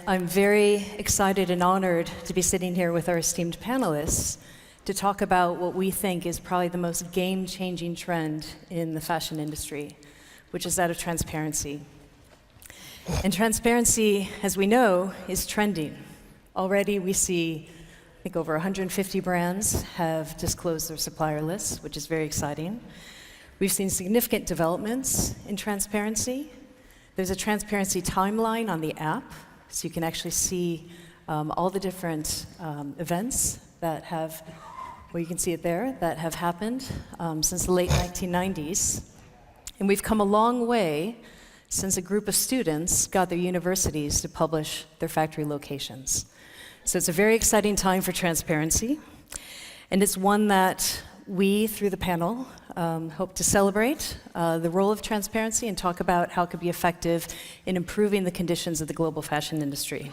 I'm very excited and honored to be sitting here with our esteemed panelists to talk about what we think is probably the most game-changing trend in the fashion industry, which is that of transparency. And transparency, as we know, is trending. Already we see, I think, over 150 brands have disclosed their supplier lists, which is very exciting. We've seen significant developments in transparency. There's a transparency timeline on the app, so you can actually see all the different events that have, well, you can see it there, that have happened since the late 1990s. And we've come a long way since a group of students got their universities to publish their factory locations. So it's a very exciting time for transparency, and it's one that we, through the panel, hope to celebrate the role of transparency and talk about how it could be effective in improving the conditions of the global fashion industry.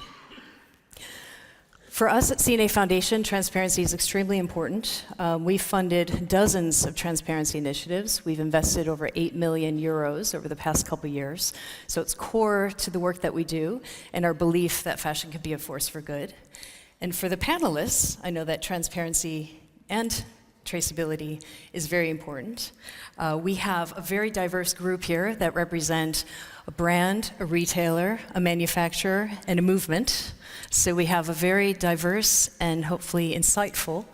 For us at C&A Foundation, transparency is extremely important. We've funded dozens of transparency initiatives. We've invested over 8 million euros over the past couple years. So it's core to the work that we do and our belief that fashion can be a force for good. And for the panelists, I know that transparency and traceability is very important. We have a very diverse group here that represent a brand, a retailer, a manufacturer, and a movement. So we have a very diverse and hopefully insightful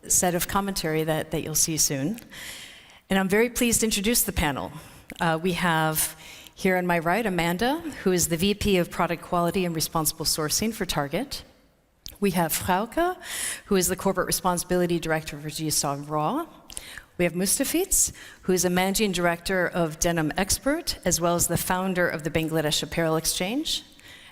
set of commentary that you'll see soon. And I'm very pleased to introduce the panel. We have here on my right Amanda, who is the VP of Product Quality and Responsible Sourcing for Target. We have Frouke, who is the Corporate Responsibility Director for GSOG Raw. We have Mostafiz, who is a Managing Director of Denim Expert, as well as the founder of the Bangladesh Apparel Exchange.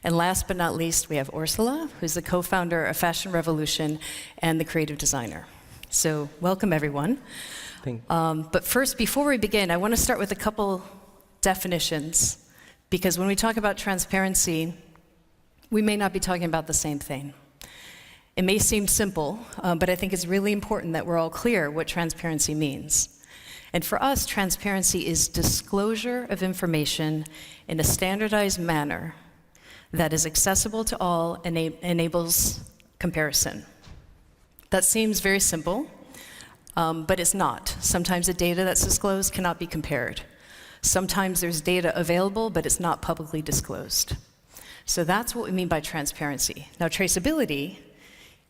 And last but not least, we have Orsola, who's the co-founder of Fashion Revolution and the creative designer. So welcome, everyone. But first, before we begin, I want to start with a couple definitions, because when we talk about transparency, we may not be talking about the same thing. It may seem simple, but I think it's really important that we're all clear what transparency means. And for us, transparency is disclosure of information in a standardized manner that is accessible to all and enables comparison. That seems very simple, but it's not. Sometimes the data that's disclosed cannot be compared. Sometimes there's data available, but it's not publicly disclosed. So that's what we mean by transparency. Now, traceability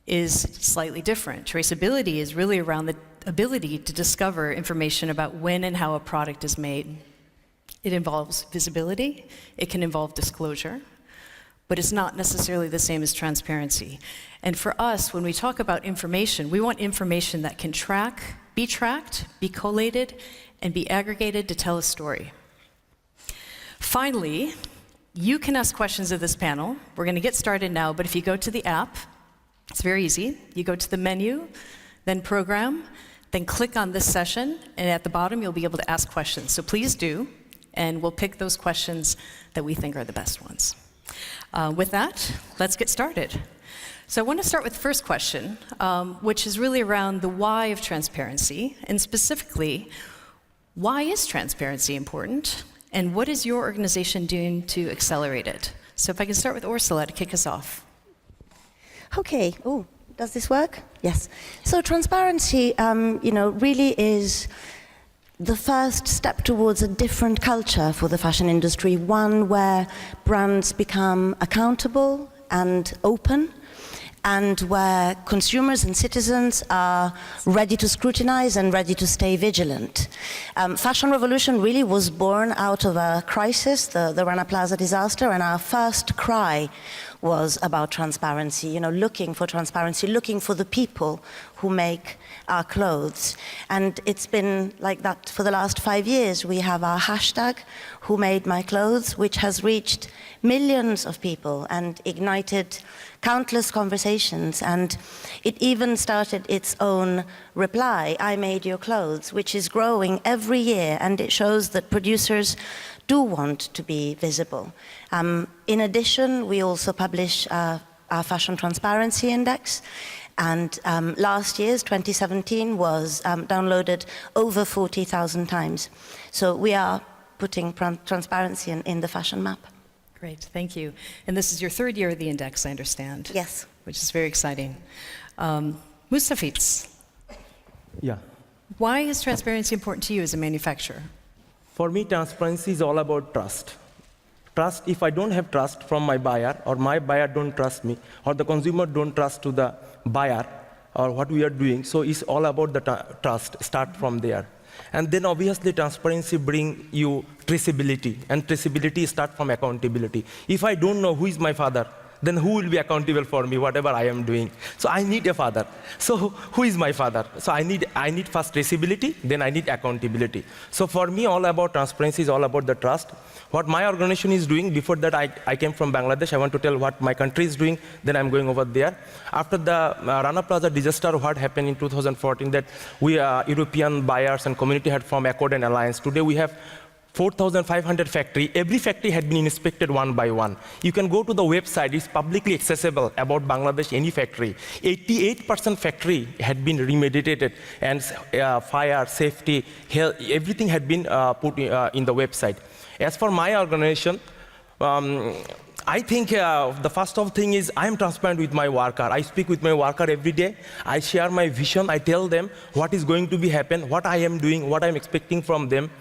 is slightly different. Traceability is really around the ability to discover information about when and how a product is made. It involves visibility, it can involve disclosure, but it's not necessarily the same as transparency. And for us, when we talk about information, we want information that can be tracked, be collated, and be aggregated to tell a story. Finally, you can ask questions of this panel. We're going to get started now, but if you go to the app, it's very easy. You go to the menu, then program, then click on this session, and at the bottom you'll be able to ask questions. So please do, and we'll pick those questions that we think are the best ones. With that, let's get started. So I want to start with the first question, which is really around the why of transparency, and specifically, why is transparency important, and what is your organization doing to accelerate it? So if I can start with Orsola to kick us off. Okay. Oh, does this work? Yes. So transparency, really is the first step towards a different culture for the fashion industry, one where brands become accountable and open, and where consumers and citizens are ready to scrutinize and ready to stay vigilant. Fashion Revolution really was born out of a crisis, the Rana Plaza disaster, and our first cry was about transparency, looking for transparency, looking for the people who make our clothes. And it's been like that for the last 5 years. We have our hashtag, Who Made My Clothes, which has reached millions of people and ignited countless conversations. And it even started its own reply, I Made Your Clothes, which is growing every year, and it shows that producers do want to be visible. In addition, we also publish our Fashion Transparency Index, and last year's, 2017, was downloaded over 40,000 times. So we are putting transparency in the fashion map. Great, thank you. And this is your third year of the index, I understand. Yes. Which is very exciting. Mostafiz, Yeah. why is transparency important to you as a manufacturer? For me, transparency is all about trust. Trust, if I don't have trust from my buyer, or my buyer don't trust me, or the consumer don't trust to the buyer, or what we are doing, so it's all about the trust, start from there. And then obviously transparency bring you traceability, and traceability start from accountability. If I don't know who is my father, then who will be accountable for me, whatever I am doing? So I need a father. So who is my father? So I need first traceability, then I need accountability. So for me, all about transparency is all about the trust. What my organization is doing, before that I came from Bangladesh, I want to tell what my country is doing, then I'm going over there. After the Rana Plaza disaster, what happened in 2014, that we European buyers and community had formed Accord and Alliance. Today we have 4,500 factory. Every factory had been inspected one by one. You can go to the website, it's publicly accessible about Bangladesh, any factory. 88% factory had been remediated, and fire, safety, health, everything had been put in the website. As for my organization, I think the first of thing is I am transparent with my worker. I speak with my worker every day. I share my vision. I tell them what is going to be happen, what I am doing, what I am expecting from them.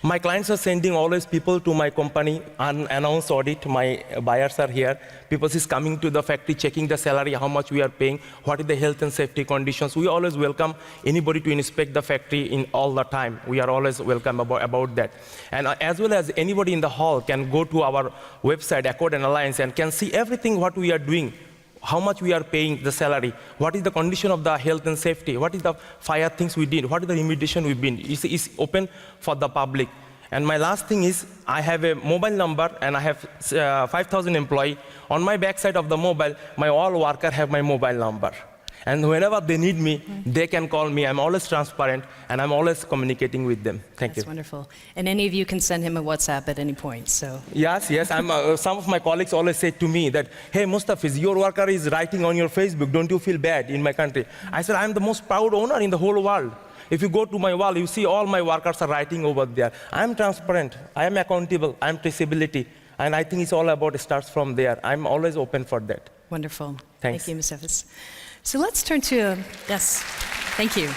My clients are sending always people to my company, unannounced audit. My buyers are here. People is coming to the factory, checking the salary, how much we are paying, what is the health and safety conditions. We always welcome anybody to inspect the factory in all the time. We are always welcome about that. And as well as anybody in the hall can go to our website, Accord and Alliance, and can see everything what we are doing. How much we are paying the salary, what is the condition of the health and safety, what is the fire things we did, what is the remediation we've been. It's open for the public. And my last thing is, I have a mobile number and I have 5,000 employees. On my backside of the mobile, my all workers have my mobile number. And whenever they need me, they can call me. I'm always transparent, and I'm always communicating with them. Thank you. That's wonderful. And any of you can send him a WhatsApp at any point, so. Yes. Some of my colleagues always say to me that, hey, Mostafiz, your worker is writing on your Facebook. Don't you feel bad in my country? I said, I'm the most proud owner in the whole world. If you go to my wall, you see all my workers are writing over there. I'm transparent. I am accountable. I'm traceability. And I think it's all about, it starts from there. I'm always open for that. Wonderful. Thanks. Thank you, Mostafiz. So let's turn to, yes, thank you.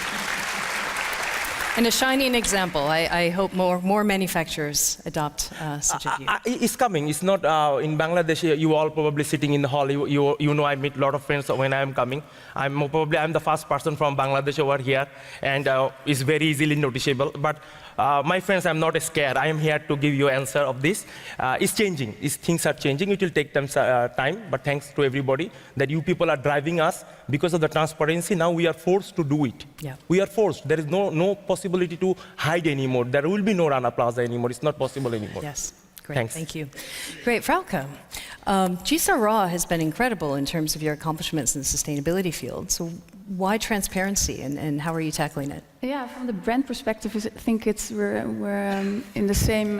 And a shining example. I hope more manufacturers adopt such a view. It's coming. It's not in Bangladesh. You all probably sitting in the hall. You know I meet a lot of friends when I am coming. I'm the first person from Bangladesh over here, and it's very easily noticeable. But my friends, I'm not scared. I am here to give you an answer of this. It's changing. Things are changing. It will take time, but thanks to everybody that you people are driving us because of the transparency. Now we are forced to do it. Yeah. We are forced. There is no possibility to hide anymore. There will be no Rana Plaza anymore. It's not possible anymore. Yes. Great. Thanks. Thank you. Great. Frouke, G-Star Raw has been incredible in terms of your accomplishments in the sustainability field. So why transparency, and how are you tackling it? Yeah, from the brand perspective, I think we're in the same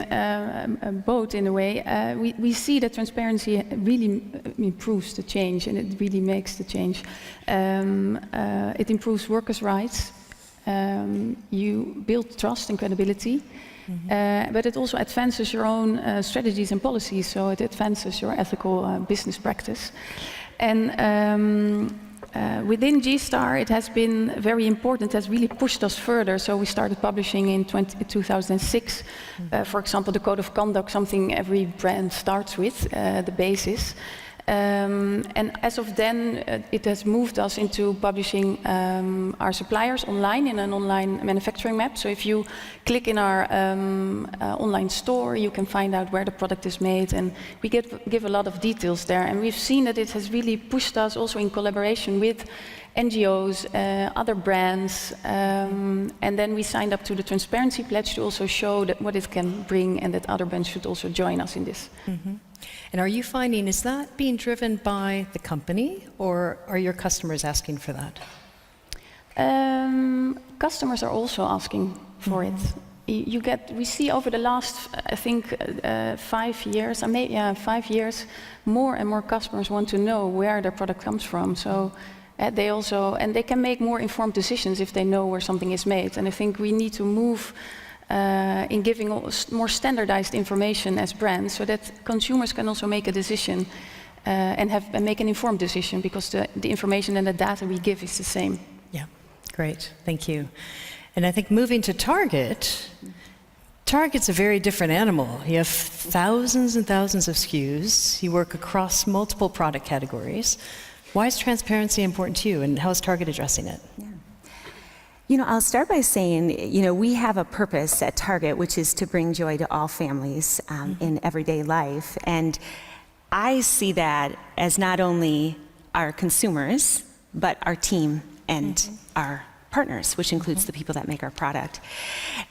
boat in a way. We see that transparency really improves the change, and it really makes the change. It improves workers' rights. You build trust and credibility. But it also advances your own strategies and policies, so it advances your ethical business practice. And within G-Star, it has been very important. It has really pushed us further. So we started publishing in 2006, for example, the code of conduct, something every brand starts with, the basis. And as of then, it has moved us into publishing our suppliers online in an online manufacturing map. So if you click in our online store, you can find out where the product is made, and we give a lot of details there. And we've seen that it has really pushed us also in collaboration with NGOs, other brands, and then we signed up to the Transparency Pledge to also show that what it can bring, and that other brands should also join us in this. And are you finding, is that being driven by the company, or are your customers asking for that? Customers are also asking for it. We see over the last, I think, 5 years, 5 years, more and more customers want to know where their product comes from. So they can make more informed decisions if they know where something is made. And I think we need to move in giving more standardized information as brands, so that consumers can also make a decision and make an informed decision, because the information and the data we give is the same. Yeah, great, thank you. And I think moving to Target, Target's a very different animal. You have thousands and thousands of SKUs. You work across multiple product categories. Why is transparency important to you, and how is Target addressing it? Yeah. You know, I'll start by saying, you know, we have a purpose at Target, which is to bring joy to all families in everyday life. And I see that as not only our consumers, but our team and our partners, which includes the people that make our product.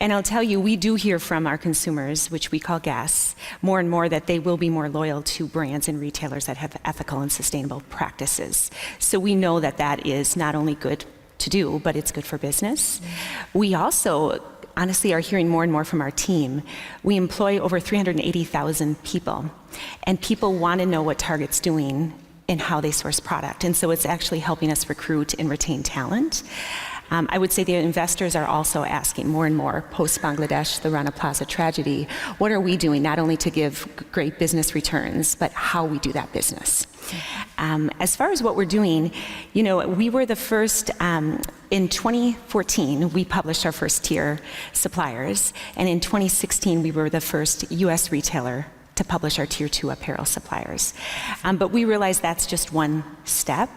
And I'll tell you, we do hear from our consumers, which we call guests, more and more that they will be more loyal to brands and retailers that have ethical and sustainable practices. So we know that that is not only good to do, but it's good for business. We also honestly are hearing more and more from our team. We employ over 380,000 people, and people want to know what Target's doing and how they source product. And so it's actually helping us recruit and retain talent. I would say the investors are also asking more and more, post-Bangladesh, the Rana Plaza tragedy, what are we doing not only to give great business returns, but how we do that business. As far as what we're doing, you know, we were the first, in 2014, we published our first tier suppliers, and in 2016, we were the first US retailer to publish our Tier 2 apparel suppliers. But we realize that's just one step.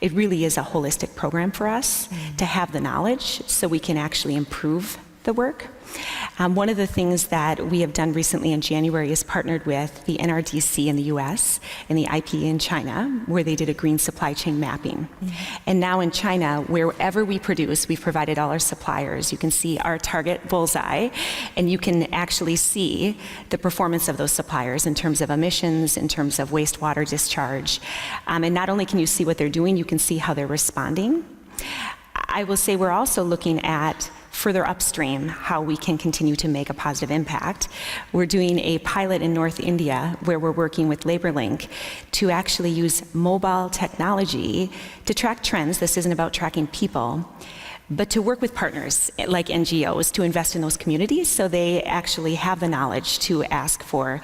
It really is a holistic program for us to have the knowledge so we can actually improve the work. One of the things that we have done recently in January is partnered with the NRDC in the US and the IP in China, where they did a green supply chain mapping. And now in China, wherever we produce, we've provided all our suppliers. You can see our Target bullseye, and you can actually see the performance of those suppliers in terms of emissions, in terms of wastewater discharge. And not only can you see what they're doing, you can see how they're responding. I will say we're also looking at further upstream how we can continue to make a positive impact. We're doing a pilot in North India where we're working with LaborLink to actually use mobile technology to track trends. This isn't about tracking people, but to work with partners like NGOs to invest in those communities so they actually have the knowledge to ask for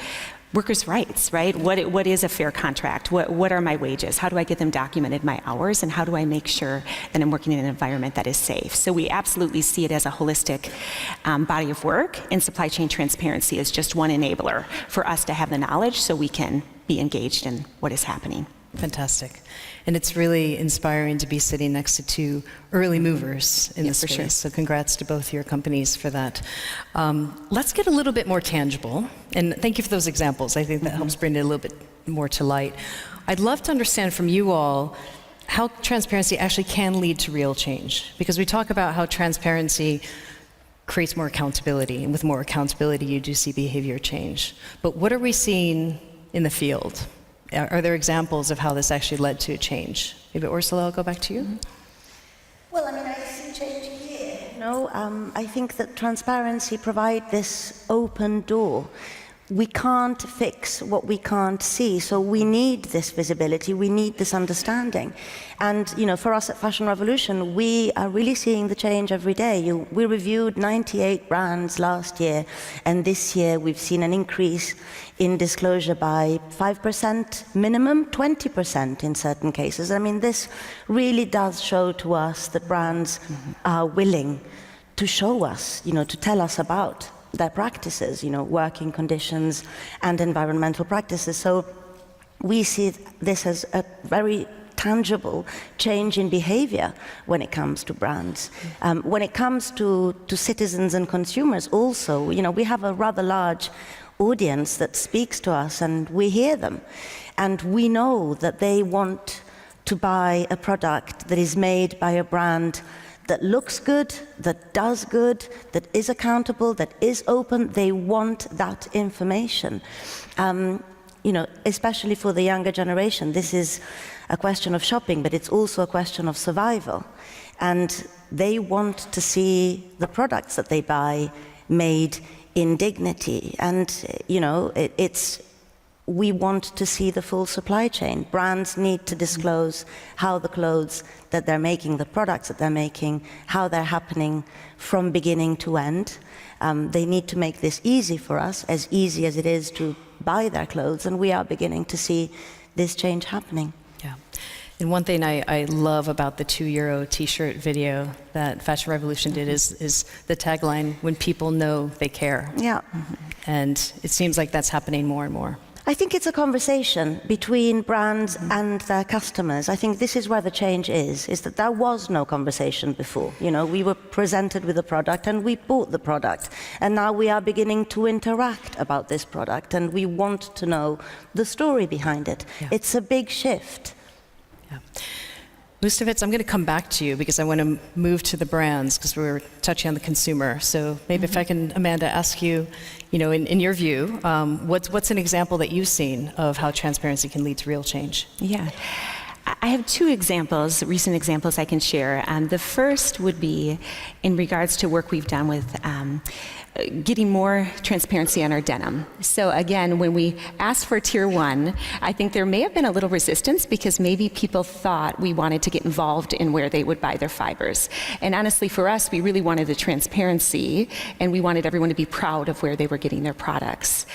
workers' rights, right? What is a fair contract? What are my wages? How do I get them documented, my hours? And how do I make sure that I'm working in an environment that is safe? So we absolutely see it as a holistic body of work, and supply chain transparency is just one enabler for us to have the knowledge so we can be engaged in what is happening. Fantastic. And it's really inspiring to be sitting next to two early movers in this space. Sure. So congrats to both your companies for that. Let's get a little bit more tangible. And thank you for those examples. I think that helps bring it a little bit more to light. I'd love to understand from you all how transparency actually can lead to real change. Because we talk about how transparency creates more accountability. And with more accountability, you do see behavior change. But what are we seeing in the field? Are there examples of how this actually led to change? Maybe Orsola, I'll go back to you. Well, I mean, I see change here. No, I think that transparency provides this open door. We can't fix what we can't see, so we need this visibility, we need this understanding. And, you know, for us at Fashion Revolution, we are really seeing the change every day. We reviewed 98 brands last year, and this year we've seen an increase in disclosure by 5% minimum, 20% in certain cases. I mean, this really does show to us that brands are willing to show us, you know, to tell us about their practices, you know, working conditions and environmental practices. So we see this as a very tangible change in behavior when it comes to brands. When it comes to citizens and consumers also, you know, we have a rather large audience that speaks to us and we hear them. And we know that they want to buy a product that is made by a brand that looks good, that does good, that is accountable, that is open. They want that information. You know, especially for the younger generation, this is a question of shopping, but it's also a question of survival. And they want to see the products that they buy made in dignity. And, you know, it's we want to see the full supply chain. Brands need to disclose how the clothes that they're making, the products that they're making, how they're happening from beginning to end. They need to make this easy for us, as easy as it is to buy their clothes, and we are beginning to see this change happening. Yeah. And one thing I love about the €2 t-shirt video that Fashion Revolution did is the tagline, when people know they care. Yeah. And it seems like that's happening more and more. I think it's a conversation between brands and their customers. I think this is where the change is that there was no conversation before. You know, we were presented with a product and we bought the product. And now we are beginning to interact about this product and we want to know the story behind it. Yeah. It's a big shift. Yeah. Mostafiz, I'm going to come back to you because I want to move to the brands because we were touching on the consumer. So maybe if I can, Amanda, ask you, you know, in your view, what's an example that you've seen of how transparency can lead to real change? Yeah. I have two examples, recent examples I can share. The first would be in regards to work we've done with getting more transparency on our denim. So again, when we asked for Tier 1, I think there may have been a little resistance because maybe people thought we wanted to get involved in where they would buy their fibers. And honestly, for us, we really wanted the transparency and we wanted everyone to be proud of where they were getting their products.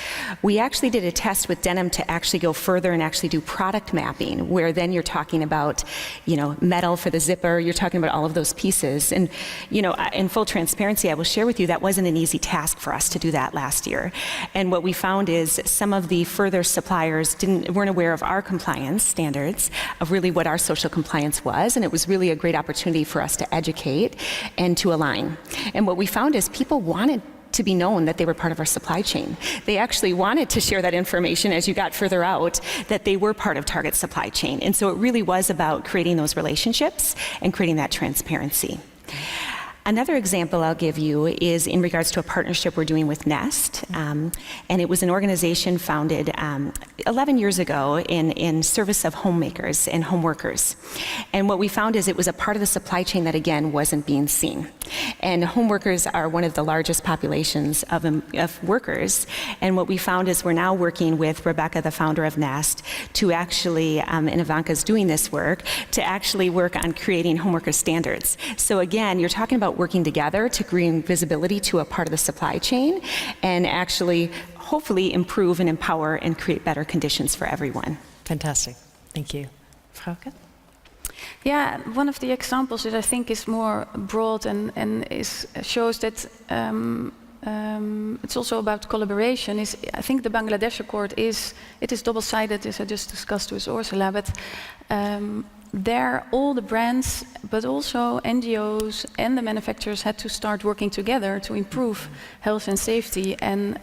We actually did a test with denim to actually go further and actually do product mapping, where then you're talking about, you know, metal for the zipper, you're talking about all of those pieces. And, you know, in full transparency, I will share with you that wasn't an easy task for us to do that last year. And what we found is some of the further suppliers weren't aware of our compliance standards, of really what our social compliance was, and it was really a great opportunity for us to educate and to align. And what we found is people wanted to be known that they were part of our supply chain. They actually wanted to share that information as you got further out, that they were part of Target's supply chain. And so it really was about creating those relationships and creating that transparency. Another example I'll give you is in regards to a partnership we're doing with Nest. And it was an organization founded 11 years ago in service of homemakers and home workers. And what we found is it was a part of the supply chain that, again, wasn't being seen. And home workers are one of the largest populations of workers. And what we found is we're now working with Rebecca, the founder of Nest, to actually, and Ivanka's doing this work, to actually work on creating home worker standards. So again, you're talking about working together to bring visibility to a part of the supply chain and actually hopefully improve and empower and create better conditions for everyone. Fantastic. Thank you. Frouke? Yeah, one of the examples that I think is more broad and shows that it's also about collaboration is, I think the Bangladesh Accord is double-sided, as I just discussed with Orsola, but there all the brands, but also NGOs and the manufacturers had to start working together to improve health and safety, and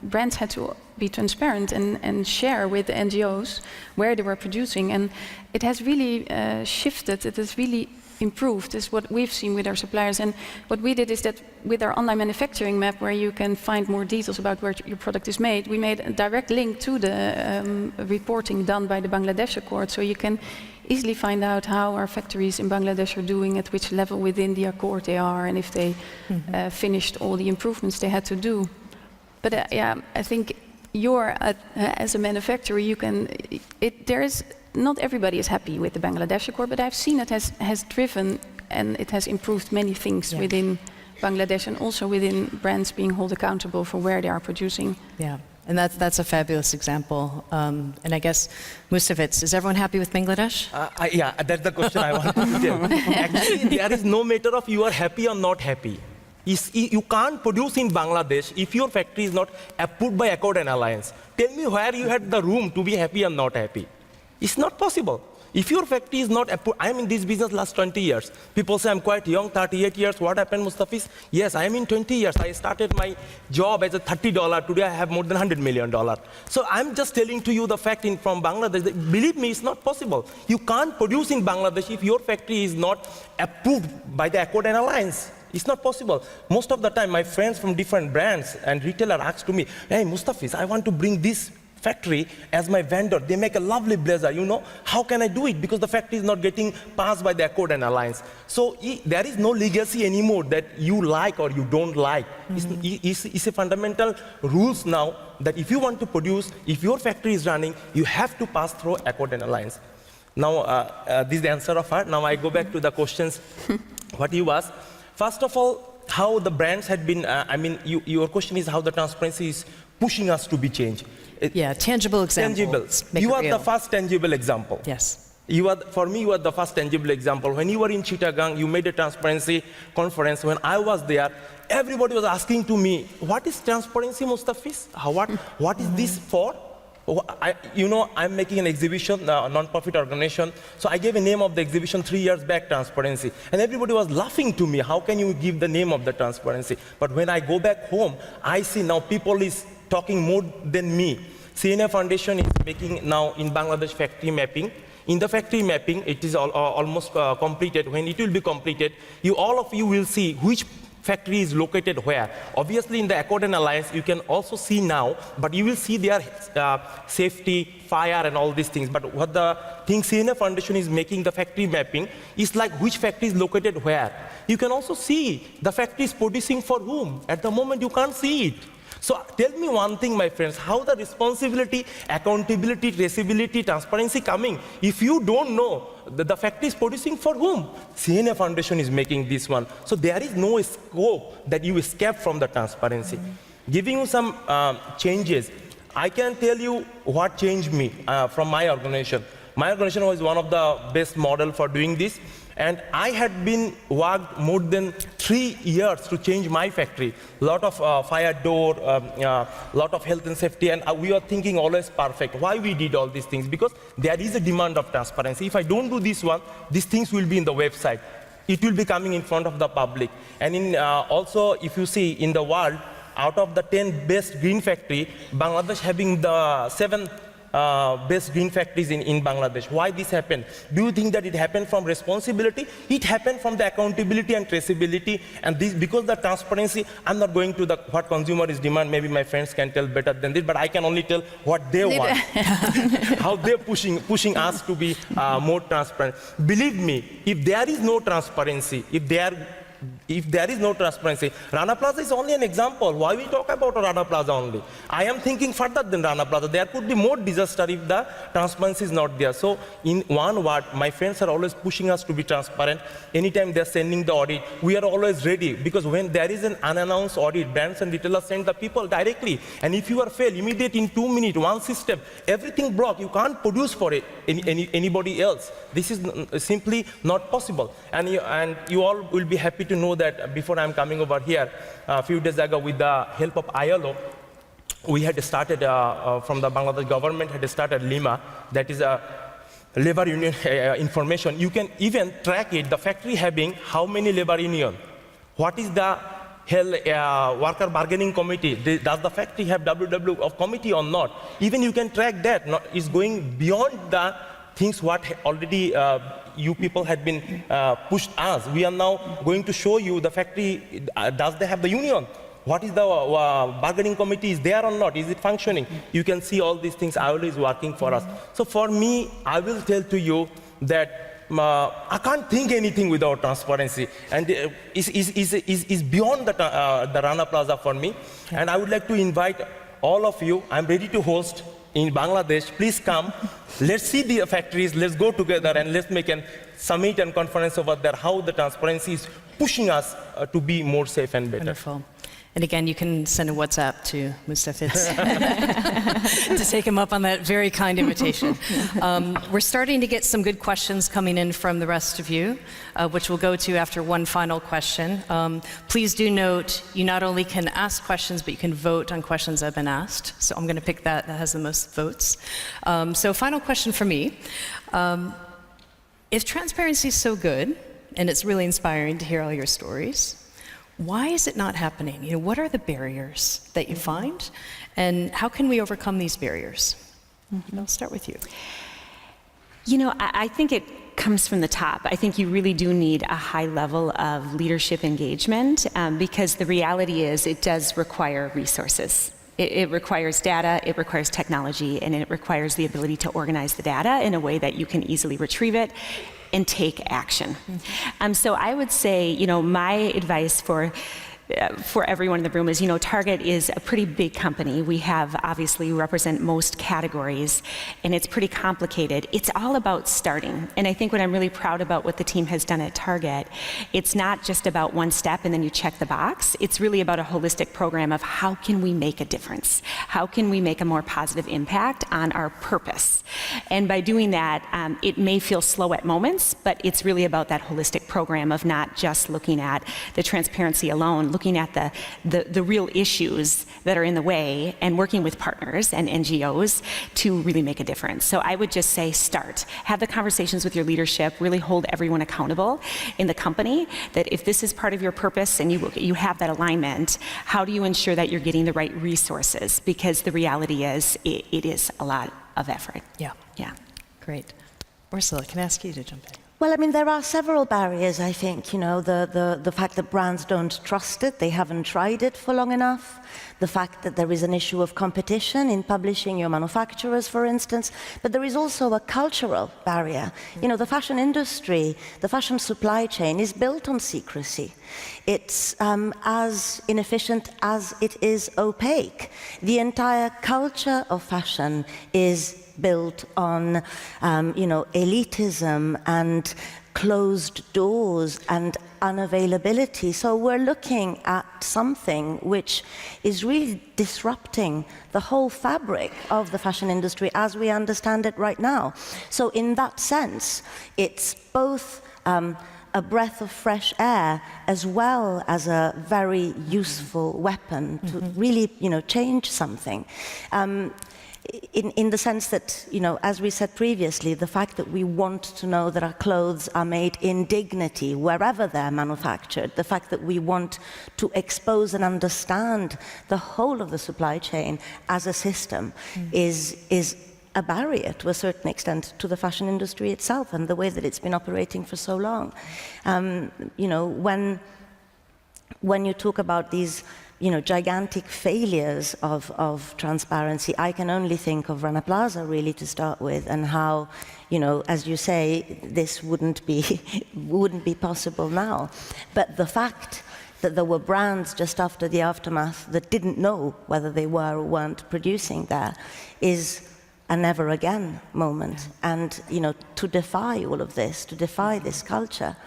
brands had to be transparent and share with the NGOs where they were producing, and it has really shifted, it has really improved, is what we've seen with our suppliers. And what we did is that with our online manufacturing map, where you can find more details about where your product is made, we made a direct link to the reporting done by the Bangladesh Accord, so you can easily find out how our factories in Bangladesh are doing, at which level within the accord they are, and if they finished all the improvements they had to do. But yeah, I think as a manufacturer, you can, not everybody is happy with the Bangladesh Accord, but I've seen it has driven and it has improved many things within Bangladesh, and also within brands being held accountable for where they are producing. Yeah, and that's a fabulous example. And I guess, Mostafiz, is everyone happy with Bangladesh? Yeah, that's the question I wanted to tell. Actually, there is no matter of you are happy or not happy. You can't produce in Bangladesh if your factory is not approved by Accord and Alliance. Tell me where you had the room to be happy and not happy. It's not possible. If your factory is not approved, I'm in this business last 20 years. People say I'm quite young, 38 years. What happened, Mostafiz? Yes, I'm in 20 years. I started my job as a $30. Today I have more than $100 million. So I'm just telling to you the fact from Bangladesh. Believe me, it's not possible. You can't produce in Bangladesh if your factory is not approved by the Accord and Alliance. It's not possible. Most of the time, my friends from different brands and retailer ask to me, hey, Mostafiz, I want to bring this factory as my vendor. They make a lovely blazer. You know, how can I do it? Because the factory is not getting passed by the Accord and Alliance. So there is no legacy anymore that you like or you don't like. It's a fundamental rules now that if you want to produce, if your factory is running, you have to pass through Accord and Alliance. Now, this is the answer of her. Now I go back to the questions, what you asked. First of all, how the brands had been, your question is how the transparency is pushing us to be changed. Yeah, tangible examples. Tangible. You are the first tangible example. Yes. For me, you are the first tangible example. When you were in Chittagong, you made a transparency conference. When I was there, everybody was asking to me, what is transparency, Mostafiz? What is this for? I'm making an exhibition, a non-profit organization. So I gave a name of the exhibition 3 years back, Transparency. And everybody was laughing to me. How can you give the name of the transparency? But when I go back home, I see now people is talking more than me. C&A Foundation is making now in Bangladesh factory mapping. In the factory mapping, it is almost completed. When it will be completed, all of you will see which factory is located where. Obviously, in the Accord and Alliance, you can also see now, but you will see their safety, fire, and all these things. But what the thing C&A Foundation is making the factory mapping is like which factory is located where. You can also see the factory is producing for whom. At the moment, you can't see it. So tell me one thing, my friends, how the responsibility, accountability, traceability, transparency coming? If you don't know the factory is producing for whom, C&A Foundation is making this one. So there is no scope that you escape from the transparency. Giving you some changes, I can tell you what changed me from my organization. My organization was one of the best model for doing this. And I had been worked more than 3 years to change my factory. Lot of fire door, lot of health and safety, and we are thinking always perfect. Why we did all these things? Because there is a demand of transparency. If I don't do this one, these things will be in the website. It will be coming in front of the public. And also, if you see in the world, out of the 10 best green factory, Bangladesh having the 7 best green factories in Bangladesh. Why this happened? Do you think that it happened from responsibility? It happened from the accountability and traceability, and this because the transparency. I'm not going to what consumer is demand. Maybe my friends can tell better than this, but I can only tell what they want. How they're pushing us to be more transparent. Believe me, if there is no transparency, if there is no transparency, Rana Plaza is only an example. Why we talk about Rana Plaza only? I am thinking further than Rana Plaza. There could be more disaster if the transparency is not there. So in one word, my friends are always pushing us to be transparent. Anytime they're sending the audit, we are always ready. Because when there is an unannounced audit, brands and retailers send the people directly. And if you are failed, immediate in 2 minutes, one system, everything blocked. You can't produce for it anybody else. This is simply not possible. And you all will be happy to know that before I'm coming over here, a few days ago, with the help of ILO, we had started, from the Bangladesh government, had started LIMA, that is a labor union information. You can even track it, the factory having how many labor union, what is the worker bargaining committee, does the factory have WW of committee or not? Even you can track that. It's going beyond the things what already you people had been pushed us. We are now going to show you the factory, does they have the union? What is the bargaining committee, is there or not? Is it functioning? You can see all these things always working for us. So for me, I will tell to you that I can't think anything without transparency, and is beyond the Rana Plaza for me. Yeah. And I would like to invite all of you. I'm ready to host in Bangladesh. Please come. Let's see the factories. Let's go together and let's make a summit and conference over there. How the transparency is pushing us to be more safe and better. Wonderful. And again, you can send a WhatsApp to Mostafiz to take him up on that very kind invitation. We're starting to get some good questions coming in from the rest of you, which we'll go to after one final question. Please do note, you not only can ask questions, but you can vote on questions that have been asked. So I'm going to pick that has the most votes. So final question for me. If transparency is so good, and it's really inspiring to hear all your stories, why is it not happening? You know, what are the barriers that you find, and how can we overcome these barriers? I'll start with you. You know, I think it comes from the top. I think you really do need a high level of leadership engagement because the reality is it does require resources. It requires data, it requires technology, and it requires the ability to organize the data in a way that you can easily retrieve it and take action. So I would say, my advice for everyone in the room is, Target is a pretty big company. We have, obviously, we represent most categories, and it's pretty complicated. It's all about starting. And I think what I'm really proud about what the team has done at Target, it's not just about one step and then you check the box. It's really about a holistic program of how can we make a difference? How can we make a more positive impact on our purpose? And by doing that, it may feel slow at moments, but it's really about that holistic program of not just looking at the transparency alone, looking at the real issues that are in the way and working with partners and NGOs to really make a difference. So I would just say start. Have the conversations with your leadership, really hold everyone accountable in the company, that if this is part of your purpose and you have that alignment, how do you ensure that you're getting the right resources? Because the reality is it is a lot of effort. Yeah. Yeah. Great. Ursula, can I ask you to jump in? Well, I mean, there are several barriers, I think. The fact that brands don't trust it, they haven't tried it for long enough. The fact that there is an issue of competition in publishing your manufacturers, for instance. But there is also a cultural barrier. The fashion industry, the fashion supply chain is built on secrecy. It's as inefficient as it is opaque. The entire culture of fashion is built on, elitism and closed doors and unavailability. So we're looking at something which is really disrupting the whole fabric of the fashion industry as we understand it right now. So in that sense, it's both a breath of fresh air as well as a very useful weapon to really, change something. In the sense that, as we said previously, the fact that we want to know that our clothes are made in dignity wherever they're manufactured, the fact that we want to expose and understand the whole of the supply chain as a system is a barrier to a certain extent to the fashion industry itself and the way that it's been operating for so long. When you talk about these gigantic failures of transparency, I can only think of Rana Plaza, really, to start with, and how, as you say, this wouldn't be possible now. But the fact that there were brands just after the aftermath that didn't know whether they were or weren't producing there is a never again moment. And, to defy all of this, to defy this culture,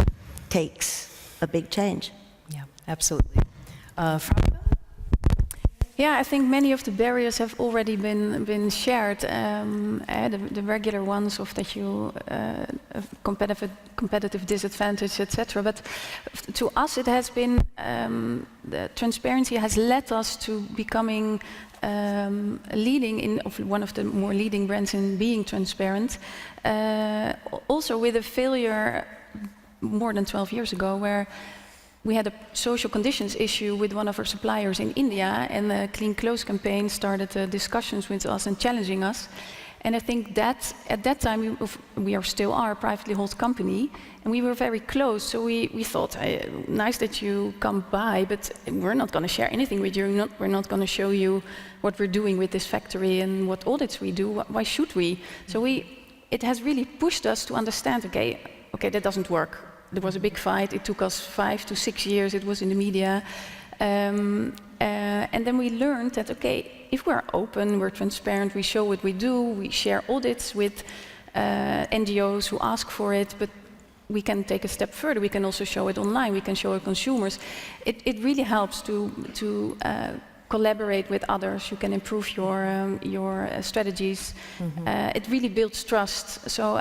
takes a big change. Yeah, absolutely. Frouke? Yeah, I think many of the barriers have already been shared. The regular ones of that you competitive disadvantage, etc. But to us, it has been the transparency has led us to becoming one of the more leading brands in being transparent. Also, with a failure more than 12 years ago, where we had a social conditions issue with one of our suppliers in India, and the Clean Clothes campaign started discussions with us and challenging us. And I think that at that time we still are a privately held company, and we were very close. So we thought, nice that you come by, but we're not going to share anything with you. We're not going to show you what we're doing with this factory and what audits we do. Why should we? So it has really pushed us to understand. Okay, that doesn't work. There was a big fight. It took us 5 to 6 years. It was in the media. And then we learned that, if we're open, we're transparent, we show what we do, we share audits with NGOs who ask for it, but we can take a step further. We can also show it online. We can show it consumers. It really helps to collaborate with others. You can improve your strategies. It really builds trust. So,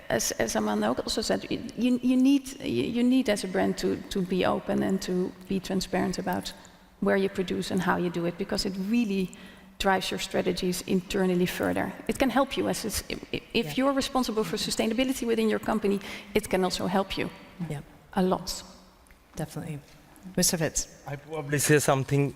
as Amanda also said, you need as a brand to be open and to be transparent about where you produce and how you do it, because it really drives your strategies internally further. It can help you if you're responsible for sustainability within your company. It can also help you a lot. Definitely. Mostafiz. I probably say something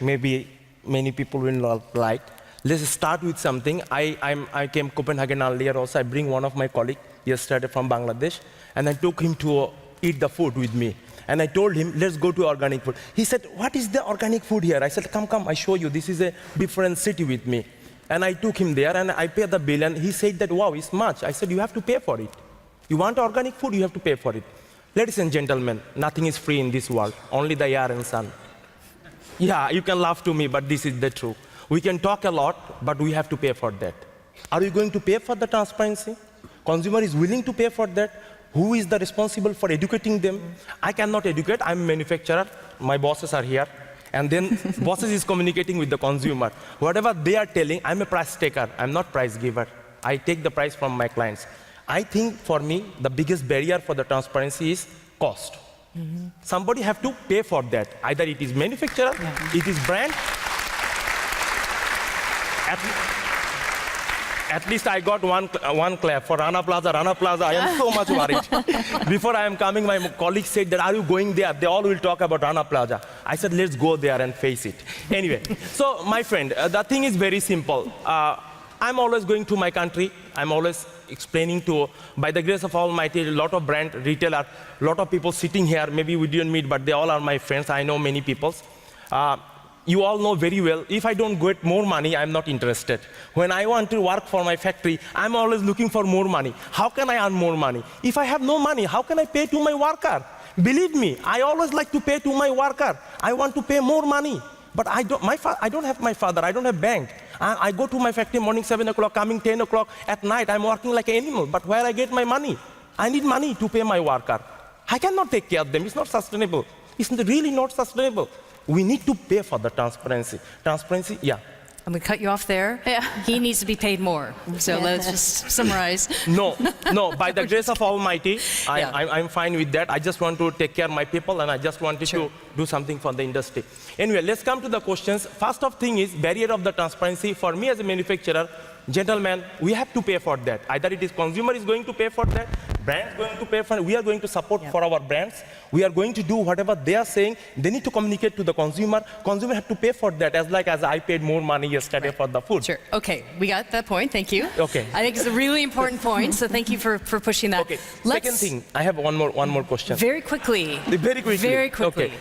maybe many people will not like. Let's start with something. I came Copenhagen earlier also. I bring one of my colleagues yesterday from Bangladesh, and I took him to eat the food with me. And I told him, let's go to organic food. He said, what is the organic food here? I said, come, I show you. This is a different city with me. And I took him there, and I paid the bill, and he said that, wow, it's much. I said, you have to pay for it. You want organic food, you have to pay for it. Ladies and gentlemen, nothing is free in this world, only the air and sun. Yeah, you can laugh to me, but this is the truth. We can talk a lot, but we have to pay for that. Are you going to pay for the transparency? Consumer is willing to pay for that. Who is the responsible for educating them? I cannot educate, I'm a manufacturer, my bosses are here. And then bosses is communicating with the consumer. Whatever they are telling, I'm a price taker, I'm not price giver. I take the price from my clients. I think for me, the biggest barrier for the transparency is cost. Somebody have to pay for that. Either it is manufacturer, it is brand. At least I got one clap for Rana Plaza. Rana Plaza, I am so much worried. Before I am coming, my colleagues said that, are you going there? They all will talk about Rana Plaza. I said, let's go there and face it. Anyway, so my friend, the thing is very simple. I'm always going to my country. I'm always explaining to, by the grace of Almighty, a lot of brand retailer, a lot of people sitting here, maybe we didn't meet, but they all are my friends. I know many people. You all know very well, if I don't get more money, I'm not interested. When I want to work for my factory, I'm always looking for more money. How can I earn more money? If I have no money, how can I pay to my worker? Believe me, I always like to pay to my worker. I want to pay more money. But I don't have my father, I don't have bank. I go to my factory morning 7 o'clock, coming 10 o'clock at night, I'm working like an animal. But where I get my money? I need money to pay my worker. I cannot take care of them, it's not sustainable. It's really not sustainable. We need to pay for the transparency. Transparency, yeah. I'm going to cut you off there. Yeah. He needs to be paid more. So let's just summarize. No, by the grace of Almighty, I'm fine with that. I just want to take care of my people, and I just wanted to do something for the industry. Anyway, let's come to the questions. First of thing is barrier of the transparency. For me as a manufacturer, gentlemen, we have to pay for that. Either it is consumer is going to pay for that, brand going to pay for it. We are going to support for our brands. We are going to do whatever they are saying. They need to communicate to the consumer. Consumer have to pay for that, as I paid more money yesterday for the food. Sure. Okay, we got that point. Thank you. Okay. I think it's a really important point. So thank you for pushing that. Okay. Second thing, I have one more question. Very quickly. Very quickly. Very quickly.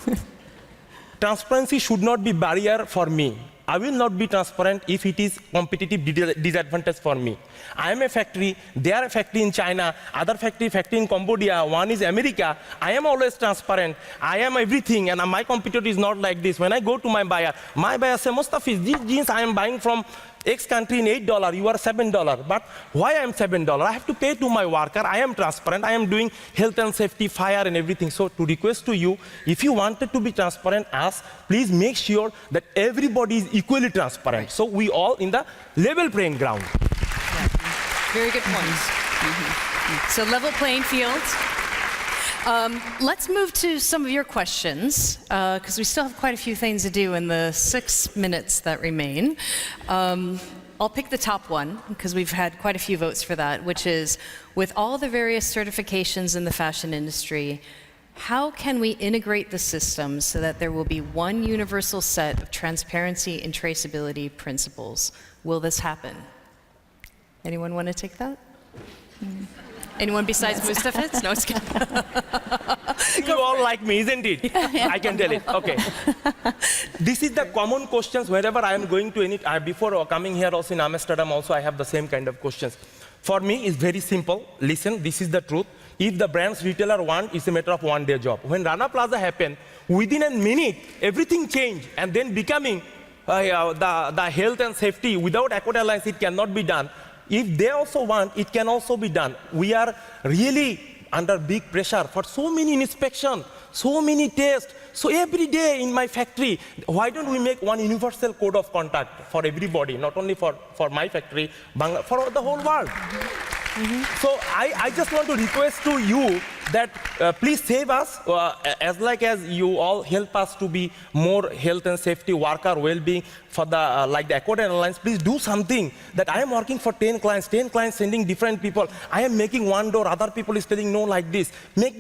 Okay. Transparency should not be barrier for me. I will not be transparent if it is competitive disadvantage for me. I am a factory, they are a factory in China, other factory in Cambodia, one is America. I am always transparent. I am everything, and my competitor is not like this. When I go to my buyer says, Mostafiz, these jeans I am buying from X country in $8, you are $7. But why I am $7? I have to pay to my worker. I am transparent. I am doing health and safety, fire and everything. So to request to you, if you wanted to be transparent, please make sure that everybody is equally transparent. So we all in the level playing ground. Yeah. Very good points. So level playing field. Let's move to some of your questions, because we still have quite a few things to do in the 6 minutes that remain. I'll pick the top one, because we've had quite a few votes for that, which is, with all the various certifications in the fashion industry, how can we integrate the systems so that there will be one universal set of transparency and traceability principles? Will this happen? Anyone want to take that? Anyone besides Mostafiz? No, it's kidding. You all like me, isn't it? I can tell it. Okay. This is the common questions wherever I am going to any. Before coming here also in Amsterdam, also I have the same kind of questions. For me, it's very simple. Listen, this is the truth. If the brand's retailer want, it's a matter of one-day job. When Rana Plaza happened, within a minute, everything changed, and then becoming the health and safety without Accord Alliance, it cannot be done. If they also want, it can also be done. We are really under big pressure for so many inspections, so many tests. So every day in my factory, why don't we make one universal code of conduct for everybody, not only for my factory, but for the whole world? So I just want to request to you that please save us, as you all help us to be more health and safety, worker well-being for the like the Accord Alliance. Please do something that I am working for 10 clients sending different people. I am making one door, other people is telling no like this.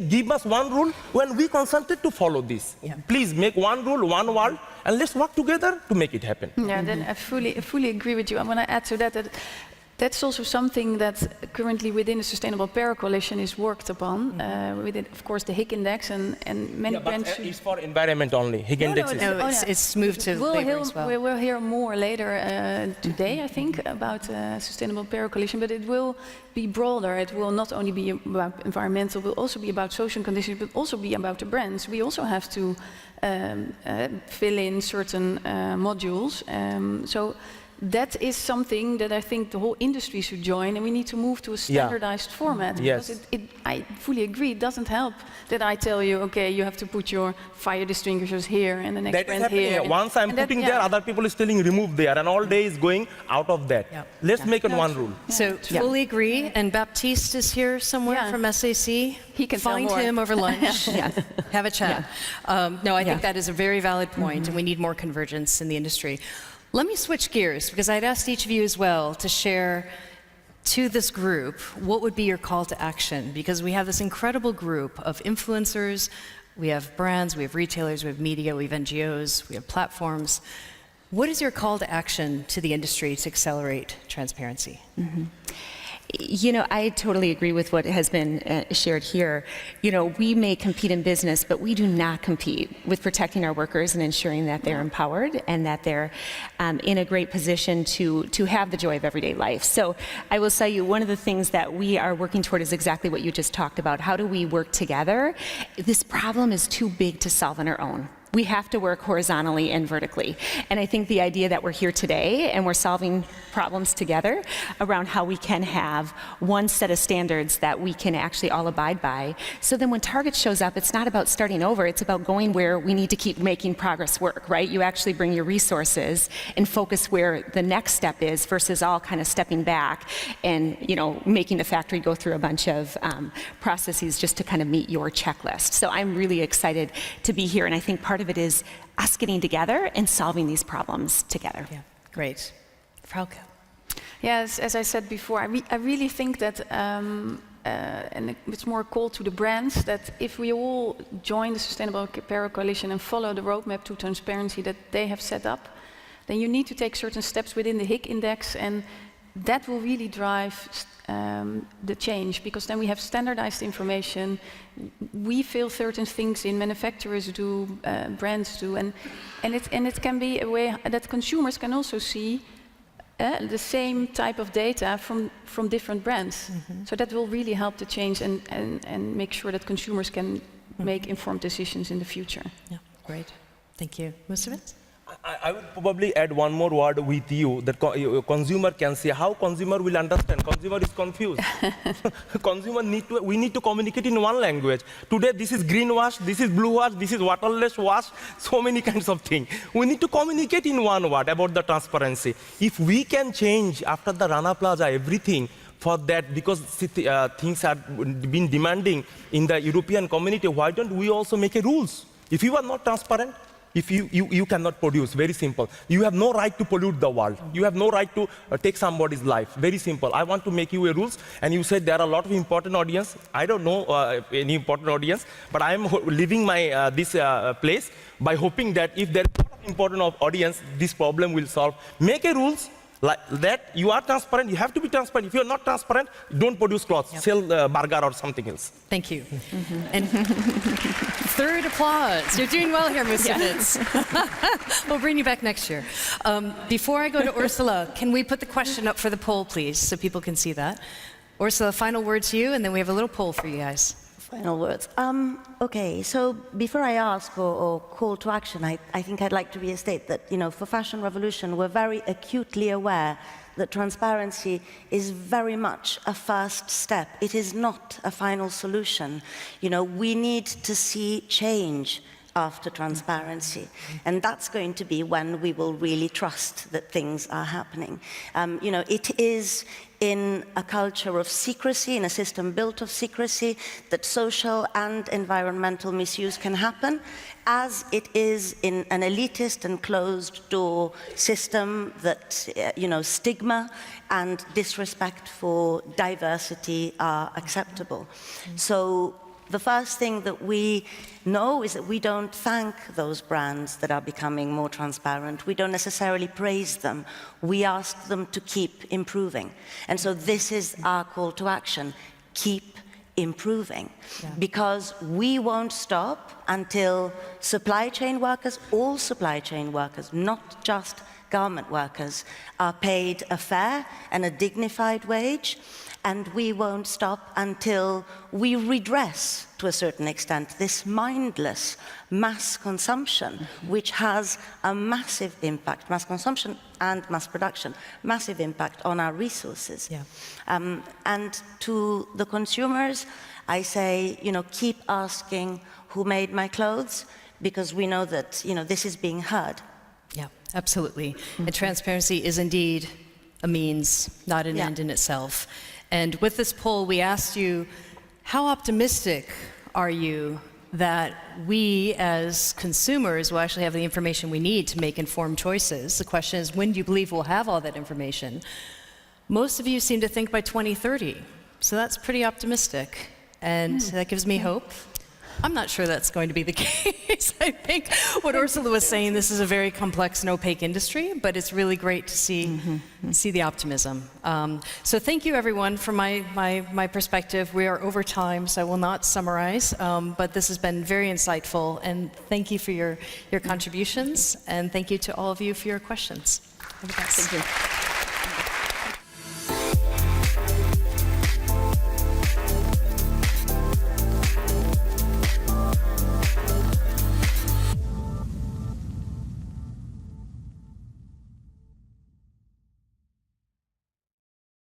Give us one rule when we consulted to follow this. Yeah. Please make one rule, one world, and let's work together to make it happen. Yeah, then I fully agree with you. I want to add to that That's also something that currently within the Sustainable Apparel Coalition is worked upon. Within, of course, the HIC index and many brands. It's for environment only. HIC index is. No, it's moved to labor as well. We'll hear more later today, I think, about Sustainable Apparel Coalition, but it will be broader. It will not only be about environmental, it will also be about social conditions, but also be about the brands. We also have to fill in certain modules. So that is something that I think the whole industry should join, and we need to move to a standardized format. Yes. Because I fully agree, it doesn't help that I tell you, okay, you have to put your fire distinguishers here and the next That is brand happening here. here. Once I'm putting there, other people is telling remove there, and all day is going out of that. Yeah. Let's make it one rule. So fully agree, and Baptiste is here somewhere from SAC. He can tell find more. him over lunch. Have a chat. No, I think that is a very valid point, and we need more convergence in the industry. Let me switch gears, because I'd asked each of you as well to share to this group what would be your call to action, because we have this incredible group of influencers, we have brands, we have retailers, we have media, we have NGOs, we have platforms. What is your call to action to the industry to accelerate transparency? You know, I totally agree with what has been shared here. You know, we may compete in business, but we do not compete with protecting our workers and ensuring that they're empowered and that they're in a great position to have the joy of everyday life. So I will tell you, one of the things that we are working toward is exactly what you just talked about. How do we work together? This problem is too big to solve on our own. We have to work horizontally and vertically. And I think the idea that we're here today and we're solving problems together around how we can have one set of standards that we can actually all abide by. So then when Target shows up, it's not about starting over, it's about going where we need to keep making progress work, right? You actually bring your resources and focus where the next step is versus all kind of stepping back and, you know, making the factory go through a bunch of processes just to kind of meet your checklist. So I'm really excited to be here, and I think part of it is us getting together and solving these problems together. Yeah, great. Frouke. Yes, as I said before, I really think that, and it's more a call to the brands, that if we all join the Sustainable Apparel Coalition and follow the roadmap to transparency that they have set up, then you need to take certain steps within the HIC index, and that will really drive the change, because then we have standardized information. We feel certain things in, manufacturers do, brands do, and it can be a way that consumers can also see the same type of data from different brands. So that will really help the change and make sure that consumers can make informed decisions in the future. Yeah, great. Thank you. Mostafiz? I would probably add one more word with you, that consumer can see. How consumer will understand? Consumer is confused. We need to communicate in one language. Today, this is green wash, this is blue wash, this is waterless wash, so many kinds of things. We need to communicate in one word about the transparency. If we can change after the Rana Plaza everything for that, because things have been demanding in the European community, why don't we also make a rules? If you are not transparent, if you cannot produce, very simple. You have no right to pollute the world. You have no right to take somebody's life. Very simple. I want to make you a rules, and you said there are a lot of important audience. I don't know any important audience, but I am leaving my this place by hoping that if there is a lot of important audience, this problem will solve. Make a rules like that. You are transparent. You have to be transparent. If you are not transparent, don't produce clothes. Sell burger or something else. Thank you. And third applause. You're doing well here, Mostafiz. We'll bring you back next year. Before I go to Orsola, can we put the question up for the poll, please, so people can see that? Orsola, final word to you, and then we have a little poll for you guys. Final words. Okay, so before I ask or call to action, I think I'd like to restate that, you know, for Fashion Revolution, we're very acutely aware that transparency is very much a first step. It is not a final solution. You know, we need to see change after transparency. And that's going to be when we will really trust that things are happening. You know, it is in a culture of secrecy, in a system built of secrecy, that social and environmental misuse can happen, as it is in an elitist and closed-door system that, you know, stigma and disrespect for diversity are acceptable. So the first thing that we know is that we don't thank those brands that are becoming more transparent. We don't necessarily praise them. We ask them to keep improving. And so this is our call to action. Keep improving. Because we won't stop until supply chain workers, all supply chain workers, not just garment workers, are paid a fair and a dignified wage. And we won't stop until we redress, to a certain extent, this mindless mass consumption, which has a massive impact, mass consumption and mass production, massive impact on our resources. And to the consumers, I say, keep asking who made my clothes, because we know that, this is being heard. Yeah, absolutely. And transparency is indeed a means, not an end in itself. And with this poll, we asked you, how optimistic are you that we as consumers will actually have the information we need to make informed choices? The question is, when do you believe we'll have all that information? Most of you seem to think by 2030. So that's pretty optimistic. And that gives me hope. I'm not sure that's going to be the case. I think what Orsola was saying, this is a very complex and opaque industry, but it's really great to see the optimism. So thank you, everyone. From my perspective, we are over time, so I will not summarize, but this has been very insightful, and thank you for your contributions, and thank you to all of you for your questions. Thank you.